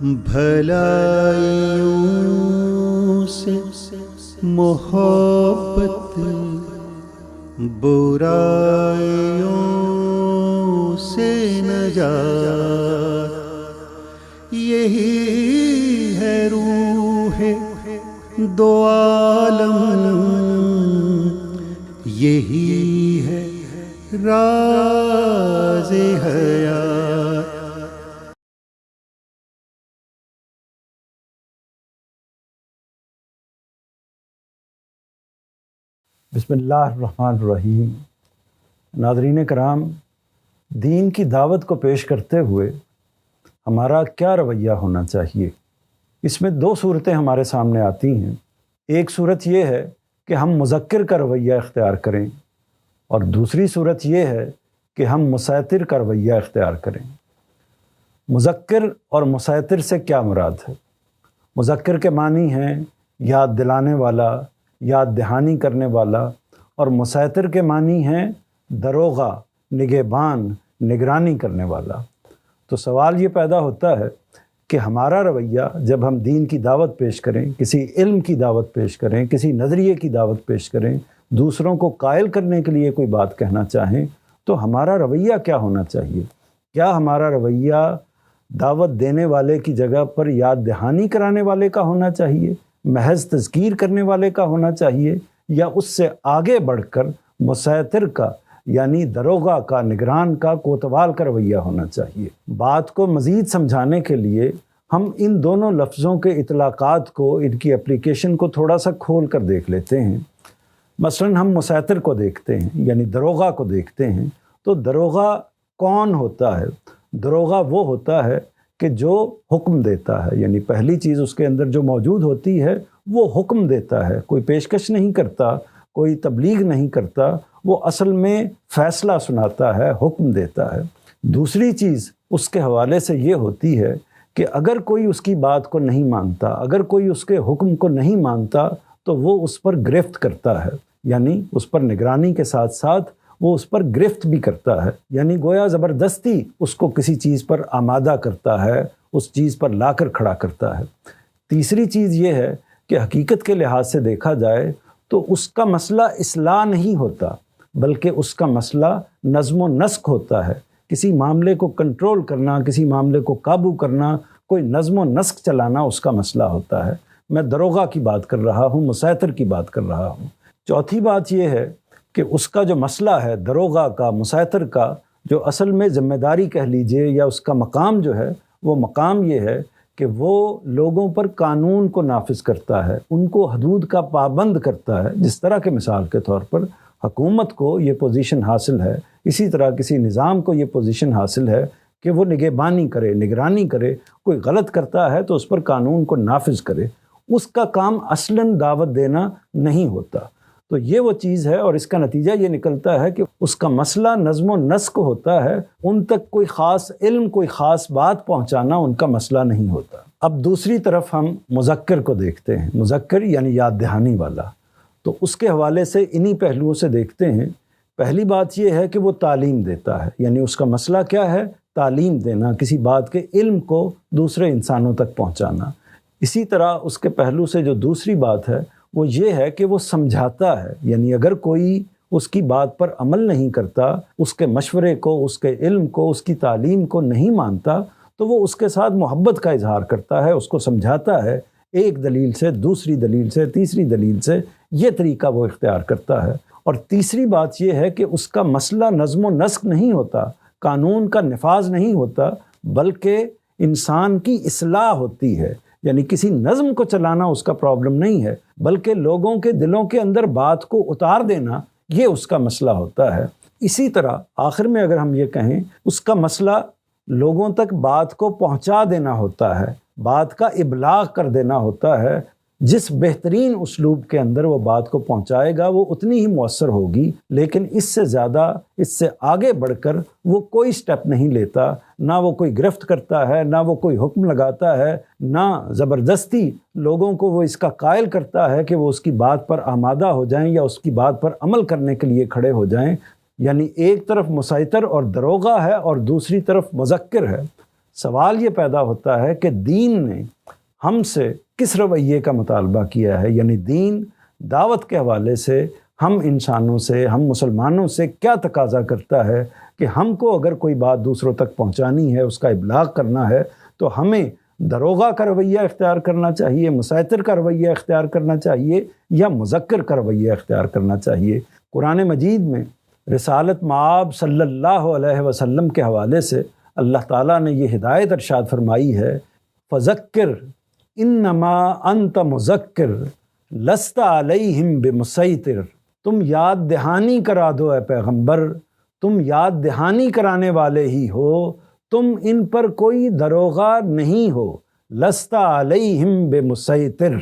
بھلائیوں سے محبت، برائیوں سے نجات، یہی ہے روح دو عالم، یہی ہے راز حیات۔ بسم اللہ الرحمن الرحیم۔ ناظرین کرام، دین کی دعوت کو پیش کرتے ہوئے ہمارا کیا رویہ ہونا چاہیے؟ اس میں دو صورتیں ہمارے سامنے آتی ہیں۔ ایک صورت یہ ہے کہ ہم مذکر کا رویہ اختیار کریں، اور دوسری صورت یہ ہے کہ ہم مسیطر کا رویہ اختیار کریں۔ مذکر اور مسیطر سے کیا مراد ہے؟ مذکر کے معنی ہیں یاد دلانے والا، یاد دہانی کرنے والا، اور مسیطر کے معنی ہیں دروغہ، نگہبان، نگرانی کرنے والا۔ تو سوال یہ پیدا ہوتا ہے کہ ہمارا رویہ جب ہم دین کی دعوت پیش کریں، کسی علم کی دعوت پیش کریں، کسی نظریے کی دعوت پیش کریں، دوسروں کو قائل کرنے کے لیے کوئی بات کہنا چاہیں، تو ہمارا رویہ کیا ہونا چاہیے؟ کیا ہمارا رویہ دعوت دینے والے کی جگہ پر یاد دہانی کرانے والے کا ہونا چاہیے، محض تذکیر کرنے والے کا ہونا چاہیے، یا اس سے آگے بڑھ کر مسیطر کا یعنی دروغہ کا، نگران کا، کوتوال کا رویہ ہونا چاہیے؟ بات کو مزید سمجھانے کے لیے ہم ان دونوں لفظوں کے اطلاقات کو، ان کی اپلیکیشن کو تھوڑا سا کھول کر دیکھ لیتے ہیں۔ مثلا ہم مسیطر کو دیکھتے ہیں، یعنی دروغہ کو دیکھتے ہیں، تو دروغہ کون ہوتا ہے؟ دروغہ وہ ہوتا ہے کہ جو حکم دیتا ہے، یعنی پہلی چیز اس کے اندر جو موجود ہوتی ہے وہ حکم دیتا ہے، کوئی پیشکش نہیں کرتا، کوئی تبلیغ نہیں کرتا، وہ اصل میں فیصلہ سناتا ہے، حکم دیتا ہے۔ دوسری چیز اس کے حوالے سے یہ ہوتی ہے کہ اگر کوئی اس کی بات کو نہیں مانتا، اگر کوئی اس کے حکم کو نہیں مانتا، تو وہ اس پر گرفت کرتا ہے، یعنی اس پر نگرانی کے ساتھ ساتھ وہ اس پر گرفت بھی کرتا ہے، یعنی گویا زبردستی اس کو کسی چیز پر آمادہ کرتا ہے، اس چیز پر لا کر کھڑا کرتا ہے۔ تیسری چیز یہ ہے کہ حقیقت کے لحاظ سے دیکھا جائے تو اس کا مسئلہ اصلاح نہیں ہوتا، بلکہ اس کا مسئلہ نظم و نسق ہوتا ہے۔ کسی معاملے کو کنٹرول کرنا، کسی معاملے کو قابو کرنا، کوئی نظم و نسق چلانا اس کا مسئلہ ہوتا ہے۔ میں دروغہ کی بات کر رہا ہوں، مسیطر کی بات کر رہا ہوں۔ چوتھی بات یہ ہے کہ اس کا جو مسئلہ ہے دروغہ کا، مسیطر کا، جو اصل میں ذمہ داری کہہ لیجئے یا اس کا مقام جو ہے، وہ مقام یہ ہے کہ وہ لوگوں پر قانون کو نافذ کرتا ہے، ان کو حدود کا پابند کرتا ہے۔ جس طرح کے مثال کے طور پر حکومت کو یہ پوزیشن حاصل ہے، اسی طرح کسی نظام کو یہ پوزیشن حاصل ہے کہ وہ نگہبانی کرے، نگرانی کرے، کوئی غلط کرتا ہے تو اس پر قانون کو نافذ کرے۔ اس کا کام اصلاً دعوت دینا نہیں ہوتا۔ تو یہ وہ چیز ہے، اور اس کا نتیجہ یہ نکلتا ہے کہ اس کا مسئلہ نظم و نسق ہوتا ہے، ان تک کوئی خاص علم، کوئی خاص بات پہنچانا ان کا مسئلہ نہیں ہوتا۔ اب دوسری طرف ہم مذکر کو دیکھتے ہیں، مذکر یعنی یاد دہانی والا، تو اس کے حوالے سے انہی پہلوؤں سے دیکھتے ہیں۔ پہلی بات یہ ہے کہ وہ تعلیم دیتا ہے، یعنی اس کا مسئلہ کیا ہے؟ تعلیم دینا، کسی بات کے علم کو دوسرے انسانوں تک پہنچانا۔ اسی طرح اس کے پہلو سے جو دوسری بات ہے وہ یہ ہے کہ وہ سمجھاتا ہے، یعنی اگر کوئی اس کی بات پر عمل نہیں کرتا، اس کے مشورے کو، اس کے علم کو، اس کی تعلیم کو نہیں مانتا، تو وہ اس کے ساتھ محبت کا اظہار کرتا ہے، اس کو سمجھاتا ہے، ایک دلیل سے، دوسری دلیل سے، تیسری دلیل سے، یہ طریقہ وہ اختیار کرتا ہے۔ اور تیسری بات یہ ہے کہ اس کا مسئلہ نظم و نسق نہیں ہوتا، قانون کا نفاذ نہیں ہوتا، بلکہ انسان کی اصلاح ہوتی ہے، یعنی کسی نظم کو چلانا اس کا پرابلم نہیں ہے، بلکہ لوگوں کے دلوں کے اندر بات کو اتار دینا، یہ اس کا مسئلہ ہوتا ہے۔ اسی طرح آخر میں اگر ہم یہ کہیں، اس کا مسئلہ لوگوں تک بات کو پہنچا دینا ہوتا ہے، بات کا ابلاغ کر دینا ہوتا ہے۔ جس بہترین اسلوب کے اندر وہ بات کو پہنچائے گا وہ اتنی ہی مؤثر ہوگی، لیکن اس سے زیادہ، اس سے آگے بڑھ کر وہ کوئی سٹیپ نہیں لیتا، نہ وہ کوئی گرفت کرتا ہے، نہ وہ کوئی حکم لگاتا ہے، نہ زبردستی لوگوں کو وہ اس کا قائل کرتا ہے کہ وہ اس کی بات پر آمادہ ہو جائیں یا اس کی بات پر عمل کرنے کے لیے کھڑے ہو جائیں۔ یعنی ایک طرف مسیطر اور دروغہ ہے اور دوسری طرف مذکر ہے۔ سوال یہ پیدا ہوتا ہے کہ دین نے ہم سے کس رویے کا مطالبہ کیا ہے، یعنی دین دعوت کے حوالے سے ہم انسانوں سے، ہم مسلمانوں سے کیا تقاضا کرتا ہے کہ ہم کو اگر کوئی بات دوسروں تک پہنچانی ہے، اس کا ابلاغ کرنا ہے، تو ہمیں دروغہ کا رویہ اختیار کرنا چاہیے، مسیطر کا رویہ اختیار کرنا چاہیے، یا مذکر کا رویہ اختیار کرنا چاہیے۔ قرآن مجید میں رسالت مآب صلی اللہ علیہ وسلم کے حوالے سے اللہ تعالیٰ نے یہ ہدایت ارشاد فرمائی ہے، فذکر انما انت مذکر لست علیہم بمسیطر، تم یاد دہانی کرا دو اے پیغمبر، تم یاد دہانی کرانے والے ہی ہو، تم ان پر کوئی دروغہ نہیں ہو، لست علیہم بمسیطر۔